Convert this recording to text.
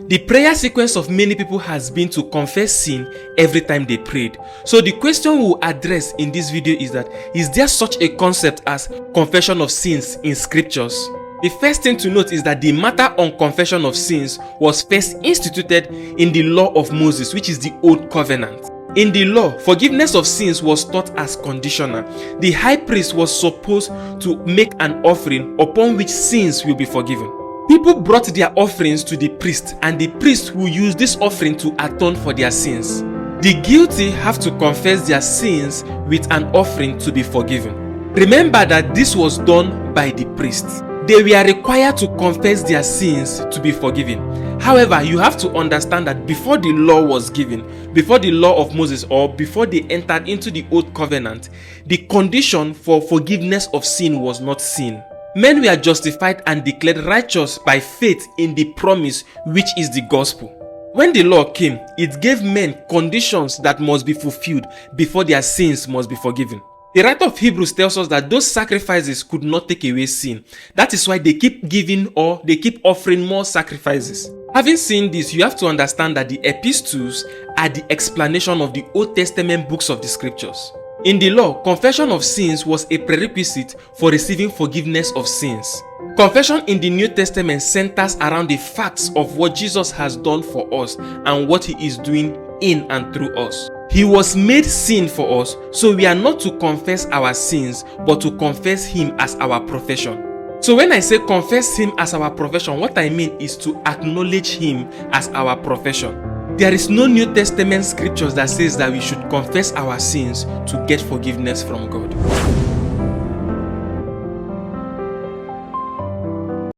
The prayer sequence of many people has been to confess sin every time they prayed. So the question we'll address in this video is that, is there such a concept as confession of sins in scriptures? The first thing to note is that the matter on confession of sins was first instituted in the law of Moses, which is the Old Covenant. In the law, forgiveness of sins was taught as conditional. The high priest was supposed to make an offering upon which sins will be forgiven. People brought their offerings to the priest, and the priest will use this offering to atone for their sins. The guilty have to confess their sins with an offering to be forgiven. Remember that this was done by the priest. They were required to confess their sins to be forgiven. However, you have to understand that before the law was given, before the law of Moses, or before they entered into the Old Covenant, the condition for forgiveness of sin was not sin. Men were justified and declared righteous by faith in the promise, which is the gospel. When the law came, it gave men conditions that must be fulfilled before their sins must be forgiven. The writer of Hebrews tells us that those sacrifices could not take away sin. That is why they keep giving, or they keep offering more sacrifices. Having seen this, you have to understand that the epistles are the explanation of the Old Testament books of the scriptures. In the law, confession of sins was a prerequisite for receiving forgiveness of sins. Confession in the New Testament centers around the facts of what Jesus has done for us and what he is doing in and through us. He was made sin for us, so we are not to confess our sins, but to confess him as our profession. So when I say confess him as our profession, what I mean is to acknowledge him as our profession. There is no New Testament scriptures that says that we should confess our sins to get forgiveness from God.